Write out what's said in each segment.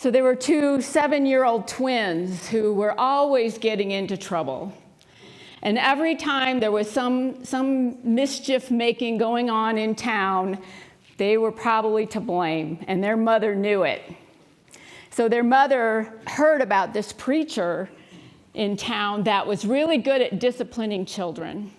So there were two 7-year-old twins who were always getting into trouble. And every time there was some mischief making going on in town, they were probably to blame, and their mother knew it. So their mother heard about this preacher in town that was really good at disciplining children.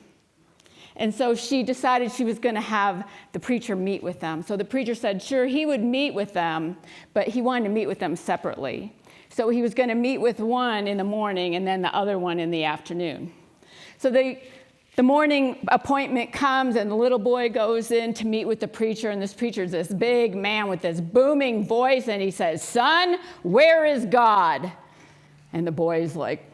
And so she decided she was going to have the preacher meet with them. So the preacher said, sure, he would meet with them, but he wanted to meet with them separately. So he was going to meet with one in the morning and then the other one in the afternoon. So the morning appointment comes, and the little boy goes in to meet with the preacher, and this preacher is this big man with this booming voice, and he says, son, where is God? And the boy's like,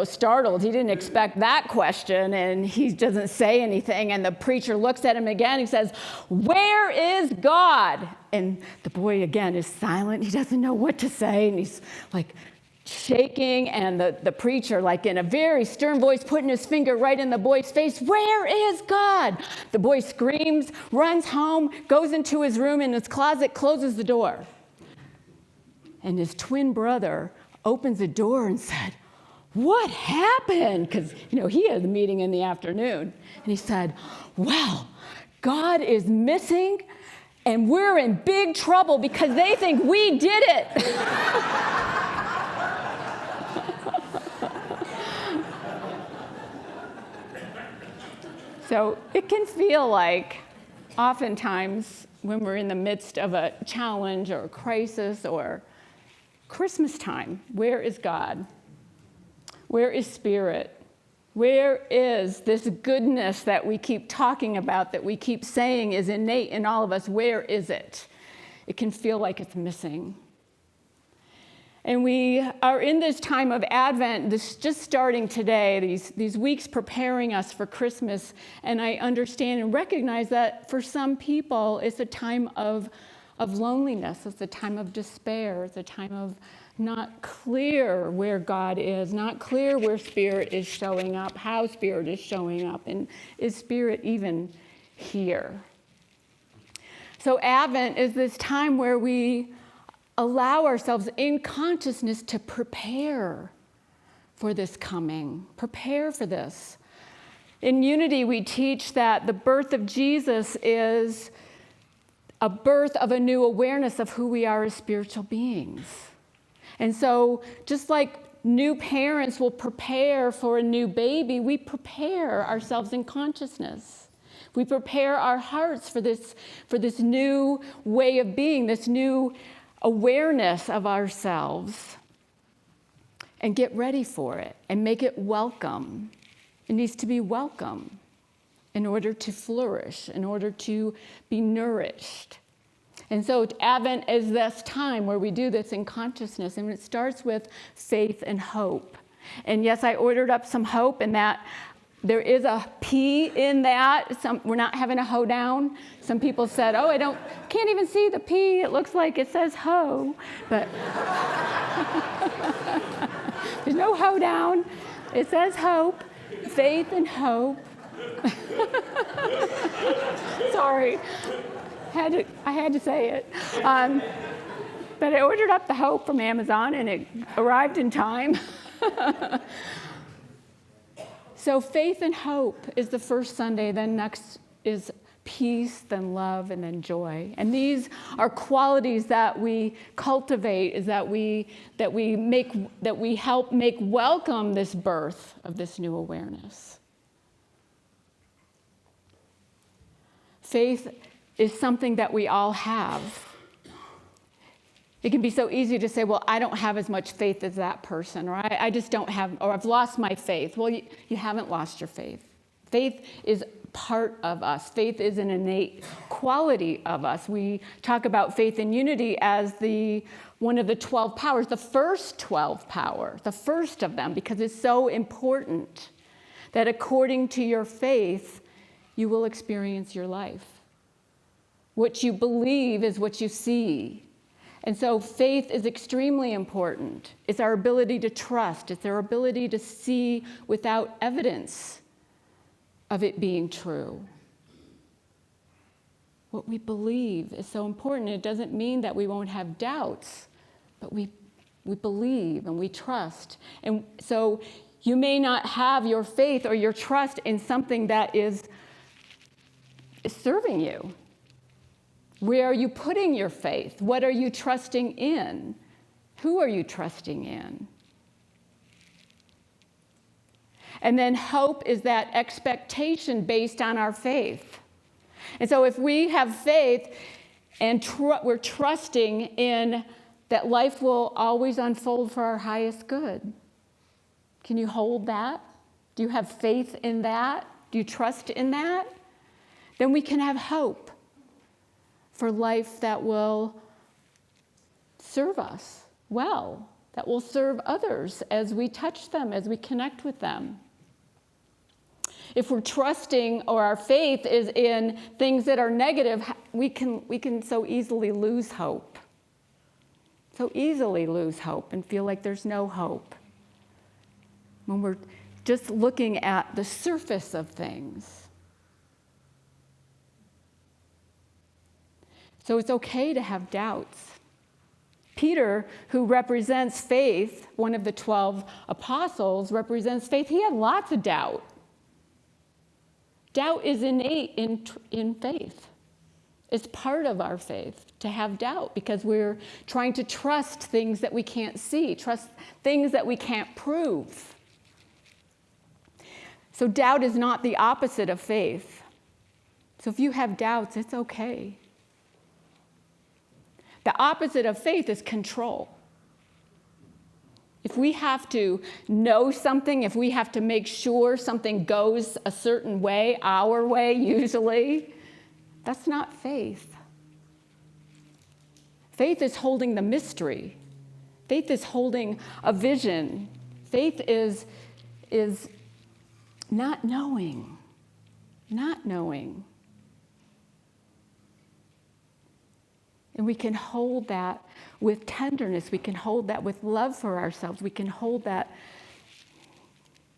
startled. He didn't expect that question, and he doesn't say anything. And the preacher looks at him again. He says, where is God? And the boy, again, is silent. He doesn't know what to say, and he's like shaking. And the preacher, like in a very stern voice, putting his finger right in the boy's face, where is God? The boy screams, runs home, goes into his room in his closet, closes the door. And his twin brother opens the door and said, what happened? Because, he had the meeting in the afternoon. And he said, well, God is missing, and we're in big trouble because they think we did it. So it can feel like oftentimes when we're in the midst of a challenge or a crisis or Christmas time, where is God? Where is Spirit? Where is this goodness that we keep talking about, that we keep saying is innate in all of us? Where is it? It can feel like it's missing. And we are in this time of Advent, this just starting today, these weeks preparing us for Christmas. And I understand and recognize that for some people, it's a time of loneliness. It's a time of despair. It's a time of not clear where God is, not clear where Spirit is showing up, how Spirit is showing up, and is Spirit even here? So Advent is this time where we allow ourselves in consciousness to prepare for this coming, prepare for this. In Unity, we teach that the birth of Jesus is a birth of a new awareness of who we are as spiritual beings. And so just like new parents will prepare for a new baby, we prepare ourselves in consciousness. We prepare our hearts for this new way of being, this new awareness of ourselves, and get ready for it and make it welcome. It needs to be welcome in order to flourish, in order to be nourished. And so Advent is this time where we do this in consciousness, and it starts with faith and hope. And yes, I ordered up some hope, and that there is a P in that. We're not having a hoedown. Some people said, oh, can't even see the P. It looks like it says ho, but there's no hoedown. It says hope, faith and hope. Sorry. I had to say it. But I ordered up the hope from Amazon, and it arrived in time. So faith and hope is the first Sunday. Then next is peace, then love, and then joy. And these are qualities that we cultivate, is that we help make welcome this birth of this new awareness. Faith is something that we all have. It can be so easy to say, well, I don't have as much faith as that person, or I just don't have, or I've lost my faith. Well, you haven't lost your faith. Faith is part of us. Faith is an innate quality of us. We talk about faith in unity as one of the 12 powers, the first 12 power, the first of them, because it's so important that according to your faith, you will experience your life. What you believe is what you see. And so faith is extremely important. It's our ability to trust. It's our ability to see without evidence of it being true. What we believe is so important. It doesn't mean that we won't have doubts, but we believe and we trust. And so you may not have your faith or your trust in something that is serving you. Where are you putting your faith? What are you trusting in? Who are you trusting in? And then hope is that expectation based on our faith. And so if we have faith and we're trusting in that life will always unfold for our highest good. Can you hold that? Do you have faith in that? Do you trust in that? Then we can have hope for life that will serve us well, that will serve others as we touch them, as we connect with them. If we're trusting or our faith is in things that are negative, we can so easily lose hope. So easily lose hope and feel like there's no hope. When we're just looking at the surface of things. So it's okay to have doubts. Peter, who represents faith, one of the 12 apostles, represents faith. He had lots of doubt. Doubt is innate in faith. It's part of our faith to have doubt because we're trying to trust things that we can't see, trust things that we can't prove. So doubt is not the opposite of faith. So if you have doubts, it's okay. The opposite of faith is control. If we have to know something, if we have to make sure something goes a certain way, our way usually, that's not faith. Faith is holding the mystery. Faith is holding a vision. Faith is not knowing. Not knowing. And we can hold that with tenderness. We can hold that with love for ourselves. We can hold that.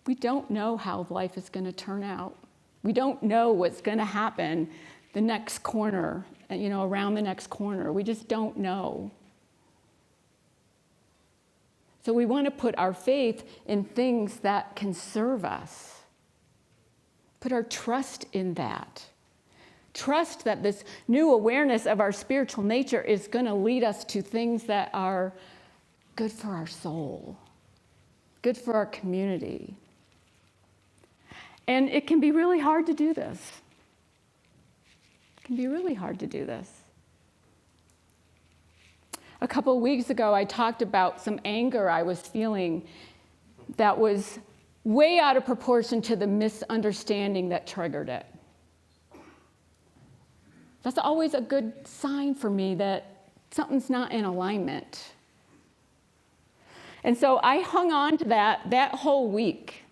We don't know how life is going to turn out. We don't know what's going to happen the next corner, around the next corner. We just don't know. So we want to put our faith in things that can serve us. Put our trust in that. Trust that this new awareness of our spiritual nature is going to lead us to things that are good for our soul, good for our community. And it can be really hard to do this. It can be really hard to do this. A couple of weeks ago, I talked about some anger I was feeling that was way out of proportion to the misunderstanding that triggered it. That's always a good sign for me that something's not in alignment. And so I hung on to that whole week.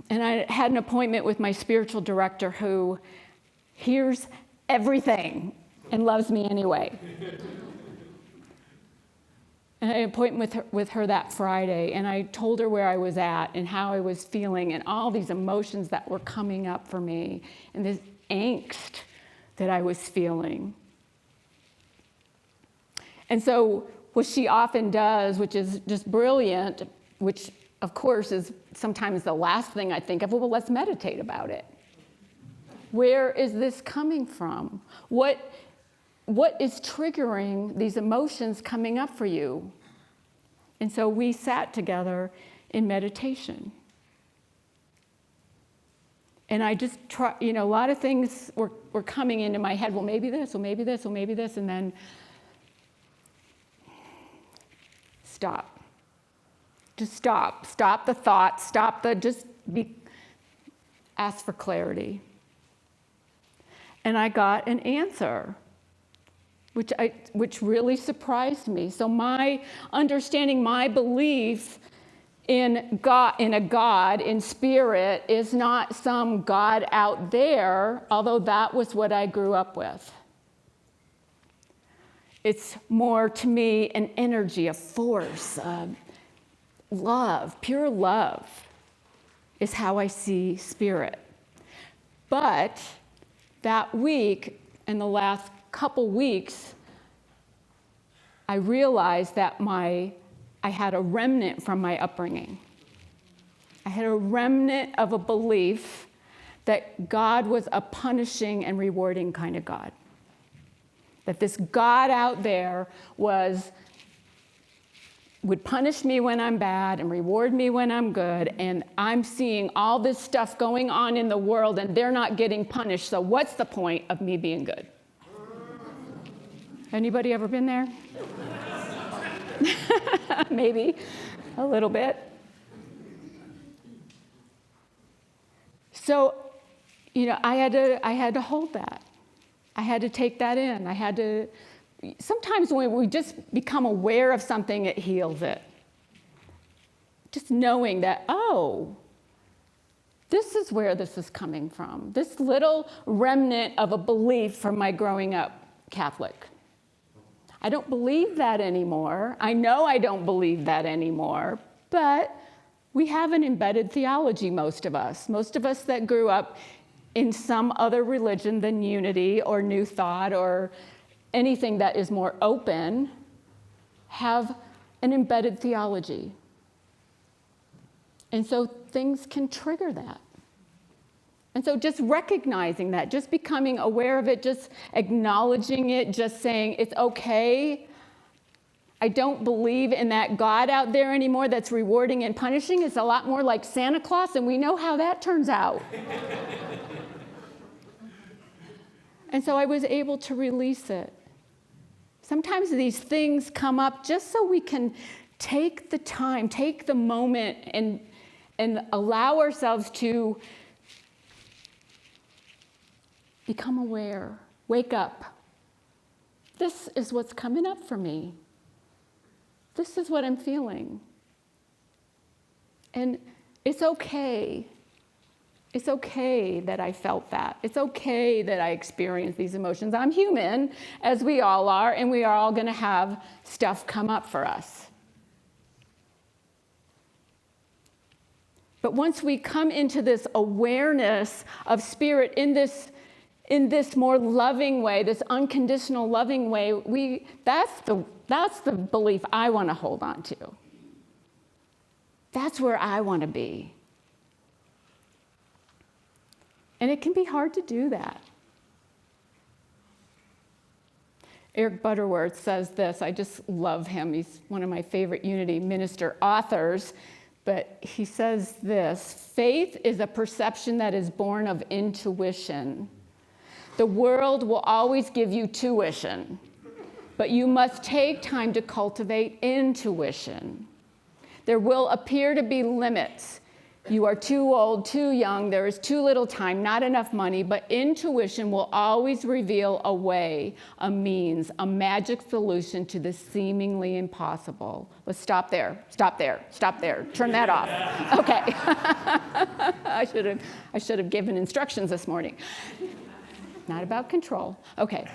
And I had an appointment with my spiritual director who hears everything and loves me anyway. And I had an appointment with her that Friday, and I told her where I was at and how I was feeling and all these emotions that were coming up for me and this angst that I was feeling. And so what she often does, which is just brilliant, which of course is sometimes the last thing I think of, well, let's meditate about it. Where is this coming from? What is triggering these emotions coming up for you? And so we sat together in meditation. And I just try, a lot of things were coming into my head. Well, maybe this, well, maybe this, well, maybe this, and then stop. Just stop. Stop the thought. Ask for clarity. And I got an answer, which really surprised me. So my understanding, my belief in God, in spirit, is not some God out there, although that was what I grew up with. It's more, to me, an energy, a force, love, pure love is how I see spirit. But that week and the last couple weeks, I realized that I had a remnant from my upbringing. I had a remnant of a belief that God was a punishing and rewarding kind of God. That this God out there would punish me when I'm bad and reward me when I'm good, and I'm seeing all this stuff going on in the world and they're not getting punished, so what's the point of me being good? Anybody ever been there? Maybe a little bit. So, I had to hold that. I had to take that in. Sometimes when we just become aware of something, it heals it. Just knowing that, this is where this is coming from. This little remnant of a belief from my growing up Catholic. I don't believe that anymore. I know I don't believe that anymore, but we have an embedded theology, most of us. Most of us that grew up in some other religion than Unity or New Thought or anything that is more open have an embedded theology. And so things can trigger that. And so just recognizing that, just becoming aware of it, just acknowledging it, just saying, it's okay. I don't believe in that God out there anymore that's rewarding and punishing. It's a lot more like Santa Claus, and we know how that turns out. And so I was able to release it. Sometimes these things come up just so we can take the time, take the moment, and allow ourselves to become aware, wake up. This is what's coming up for me. This is what I'm feeling. And it's okay. It's okay that I felt that. It's okay that I experienced these emotions. I'm human, as we all are, and we are all going to have stuff come up for us. But once we come into this awareness of spirit in this more loving way, this unconditional loving way, that's the belief I want to hold on to. That's where I want to be. And it can be hard to do that. Eric Butterworth says this. I just love him. He's one of my favorite Unity minister authors. But he says this: faith is a perception that is born of intuition. The world will always give you tuition, but you must take time to cultivate intuition. There will appear to be limits. You are too old, too young, there is too little time, not enough money, but intuition will always reveal a way, a means, a magic solution to the seemingly impossible. Let's stop there. Turn that off. Okay. I should have given instructions this morning. Not about control. Okay.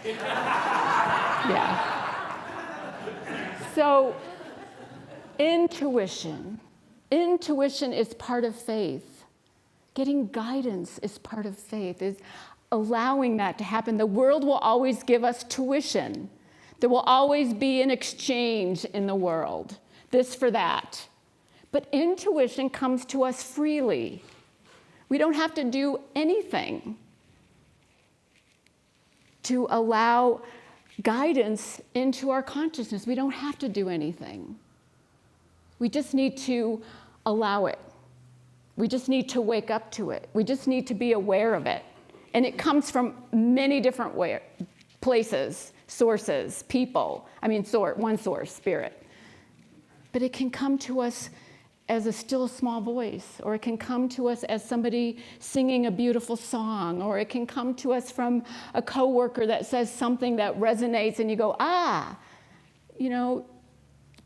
Yeah. So, intuition. Intuition is part of faith. Getting guidance is part of faith, is allowing that to happen. The world will always give us tuition. There will always be an exchange in the world, this for that. But intuition comes to us freely. We don't have to do anything to allow guidance into our consciousness. We don't have to do anything. We just need to allow it. We just need to wake up to it. We just need to be aware of it. And it comes from many different places, sources, people. One source, spirit. But it can come to us as a still small voice, or it can come to us as somebody singing a beautiful song, or it can come to us from a coworker that says something that resonates and you go,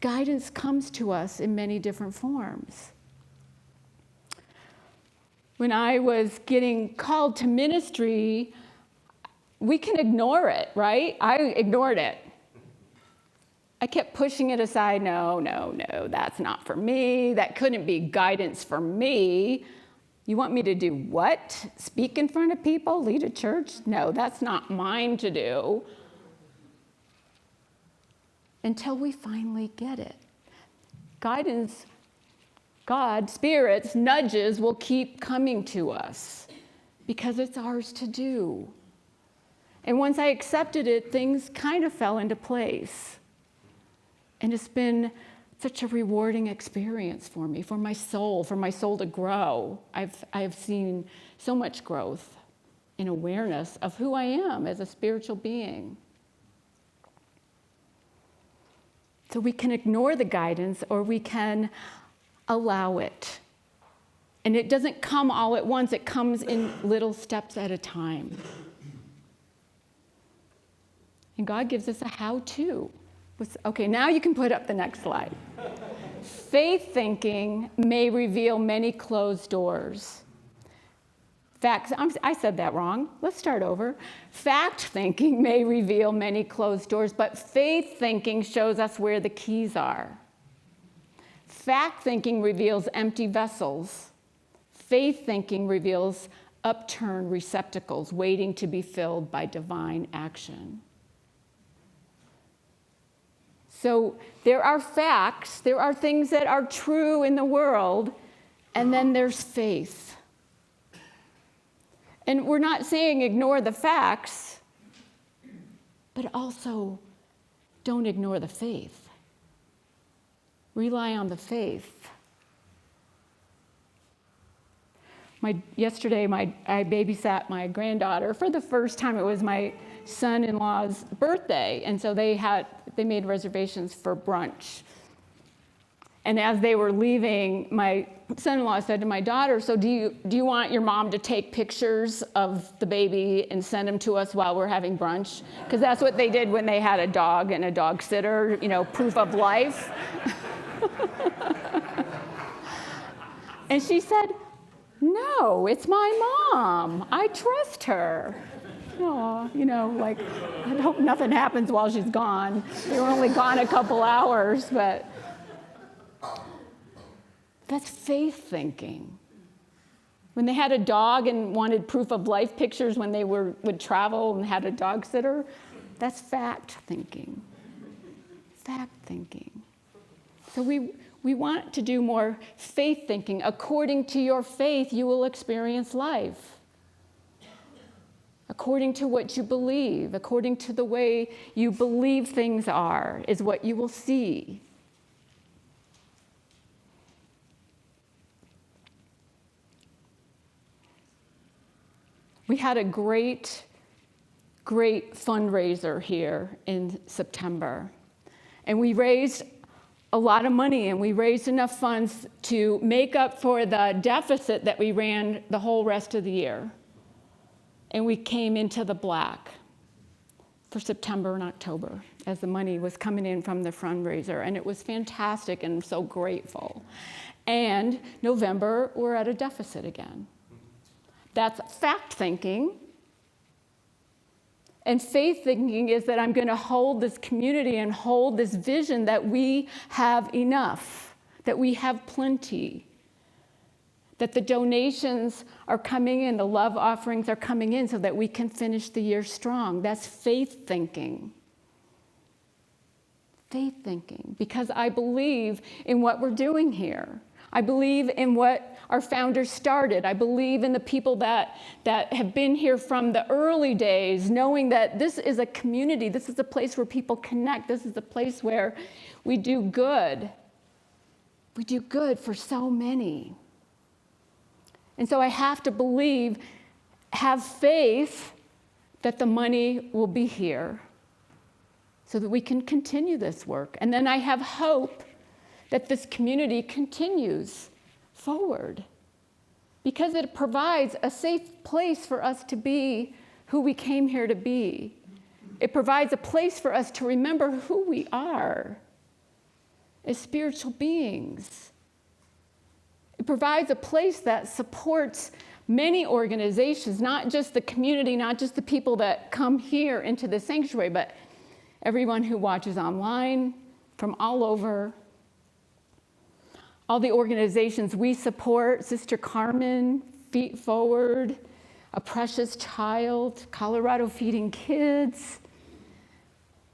guidance comes to us in many different forms. When I was getting called to ministry, we can ignore it, right? I ignored it. I kept pushing it aside. No, that's not for me. That couldn't be guidance for me. You want me to do what? Speak in front of people? Lead a church? No, that's not mine to do. until we finally get it. Guidance, God, spirits, nudges will keep coming to us because it's ours to do. And once I accepted it, things kind of fell into place. And it's been such a rewarding experience for me, for my soul to grow. I've seen so much growth in awareness of who I am as a spiritual being. So we can ignore the guidance or we can allow it. And it doesn't come all at once, it comes in little steps at a time. And God gives us a how-to. Okay, now you can put up the next slide. Faith thinking may reveal many closed doors. I said that wrong. Let's start over. Fact thinking may reveal many closed doors, but faith thinking shows us where the keys are. Fact thinking reveals empty vessels. Faith thinking reveals upturned receptacles waiting to be filled by divine action. So there are facts, there are things that are true in the world, and then there's faith. And we're not saying ignore the facts, but also don't ignore the faith. Rely on the faith. Yesterday, I babysat my granddaughter for the first time. It was my son-in-law's birthday, and so they made reservations for brunch. And as they were leaving, my son-in-law said to my daughter, "So do you want your mom to take pictures of the baby and send them to us while we're having brunch?" Because that's what they did when they had a dog and a dog sitter, proof of life. And she said, "No, it's my mom. I trust her." Oh, I hope nothing happens while she's gone. They were only gone a couple hours, but that's faith thinking. When they had a dog and wanted proof of life pictures when they would travel and had a dog sitter, that's fact thinking. Fact thinking. So we want to do more faith thinking. According to your faith, you will experience life. According to what you believe, according to the way you believe things are, is what you will see. We had a great fundraiser here in September. And we raised a lot of money, and we raised enough funds to make up for the deficit that we ran the whole rest of the year. And we came into the black for September and October as the money was coming in from the fundraiser. And it was fantastic and I'm so grateful. And November, we're at a deficit again. That's fact thinking. And faith thinking is that I'm going to hold this community and hold this vision that we have enough, that we have plenty, that the donations are coming in, the love offerings are coming in so that we can finish the year strong. That's faith thinking. Faith thinking, because I believe in what we're doing here. I believe in what our founders started. I believe in the people that have been here from the early days, knowing that this is a community, this is a place where people connect, this is a place where we do good. We do good for so many. And so I have to believe, have faith that the money will be here so that we can continue this work. And then I have hope that this community continues forward because it provides a safe place for us to be who we came here to be. It provides a place for us to remember who we are as spiritual beings. It provides a place that supports many organizations, not just the community, not just the people that come here into the sanctuary, but everyone who watches online from all over. All the organizations we support, Sister Carmen, Feet Forward, A Precious Child, Colorado Feeding Kids.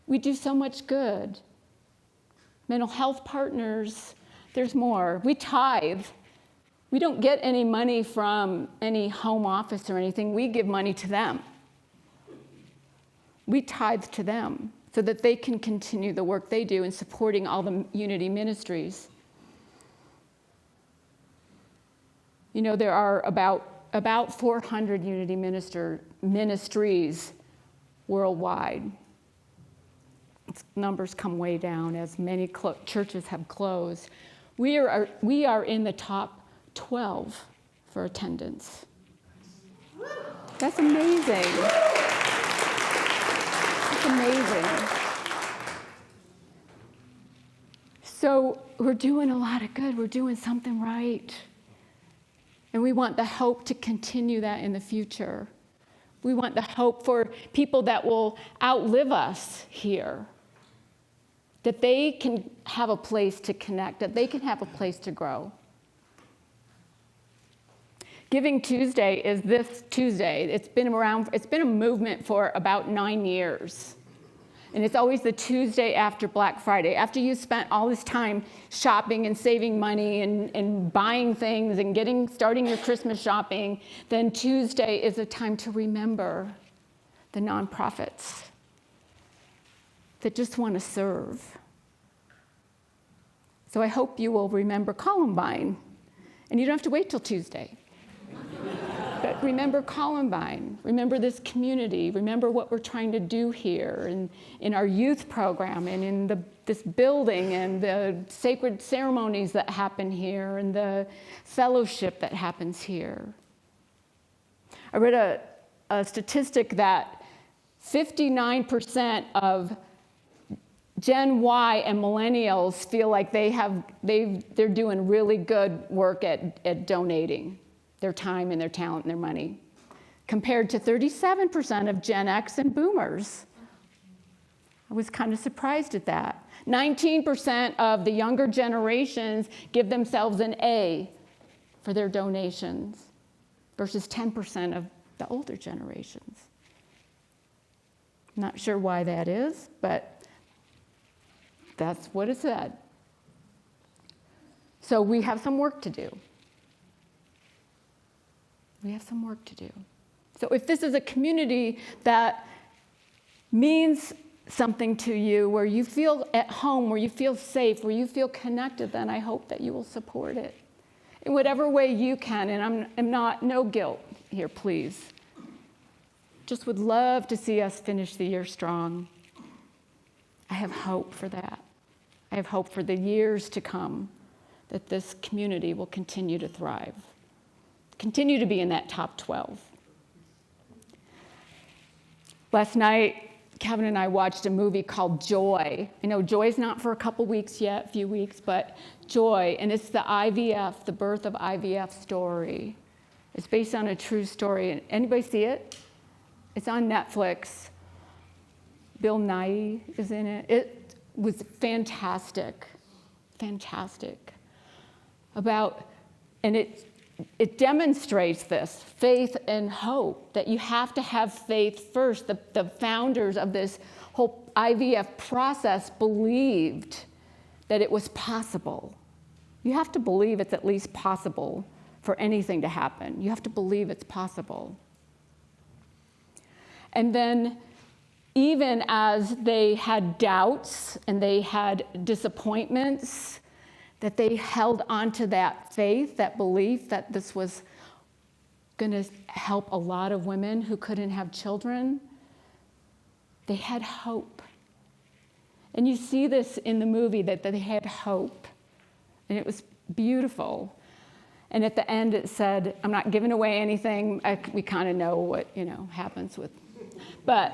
We do so much good. mental health partners. There's more. We tithe. We don't get any money from any home office or anything. We give money to them. We tithe to them so that they can continue the work they do in supporting all the Unity ministries. You know, there are about 400 Unity ministries worldwide. Numbers come way down as many churches have closed. We are in the top 12 for attendance. That's amazing. That's amazing. So we're doing a lot of good. We're doing something right. And we want the hope to continue that in the future. We want the hope for people that will outlive us here, that they can have a place to connect, that they can have a place to grow. Giving Tuesday is this Tuesday. It's been a movement for about 9 years. And it's always the Tuesday after Black Friday. After you spent all this time shopping and saving money and buying things and starting your Christmas shopping, then Tuesday is a time to remember the nonprofits that just want to serve. So I hope you will remember Columbine. And you don't have to wait till Tuesday. But remember Columbine, remember this community, remember what we're trying to do here and in our youth program and in this building and the sacred ceremonies that happen here and the fellowship that happens here. I read a statistic that 59% of Gen Y and millennials feel like they're doing really good work at donating their time and their talent and their money, compared to 37% of Gen X and boomers. I was kind of surprised at that. 19% of the younger generations give themselves an A for their donations versus 10% of the older generations. Not sure why that is, but that's what it said. So we have some work to do. We have some work to do. So if this is a community that means something to you, where you feel at home, where you feel safe, where you feel connected, then I hope that you will support it in whatever way you can. And I'm no guilt here, please. Just would love to see us finish the year strong. I have hope for that. I have hope for the years to come, that this community will continue to thrive. Continue to be in that top 12. Last night, Kevin and I watched a movie called Joy. I know Joy's not for a couple weeks yet, a few weeks, but Joy, and it's the IVF, the birth of IVF story. It's based on a true story. Anybody see it? It's on Netflix. Bill Nye is in it. It was fantastic, fantastic. And it demonstrates this faith and hope, that you have to have faith first. The founders of this whole IVF process believed that it was possible. You have to believe it's at least possible for anything to happen. You have to believe it's possible. And then even as they had doubts and they had disappointments, that they held on to that faith, that belief that this was going to help a lot of women who couldn't have children. They had hope. And you see this in the movie, that they had hope. And it was beautiful. And at the end it said, I'm not giving away anything. We kind of know what, happens with. But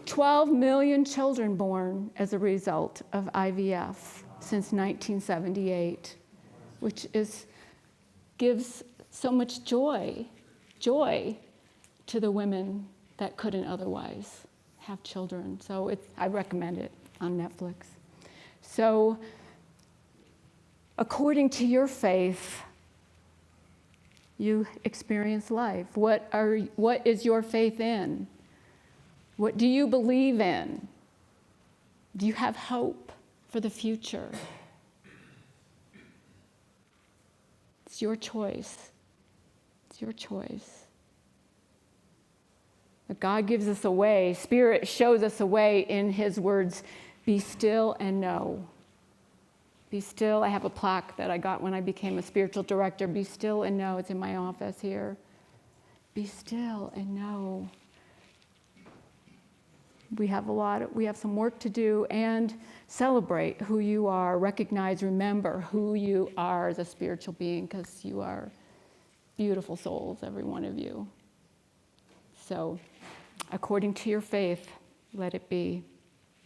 12 million children born as a result of IVF. Since 1978, which gives so much joy to the women that couldn't otherwise have children. So I recommend it on Netflix. So according to your faith, you experience life. What is your faith in? What do you believe in? Do you have hope for the future. It's your choice. It's your choice. But God gives us a way. Spirit shows us a way in his words, be still and know. Be still. I have a plaque that I got when I became a spiritual director. Be still and know. It's in my office here. Be still and know. We have some work to do, and celebrate who you are. Recognize, remember who you are as a spiritual being, because you are beautiful souls, every one of you. So, according to your faith, let it be.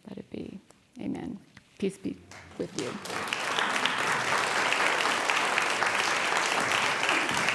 Let it be. Amen. Peace be with you.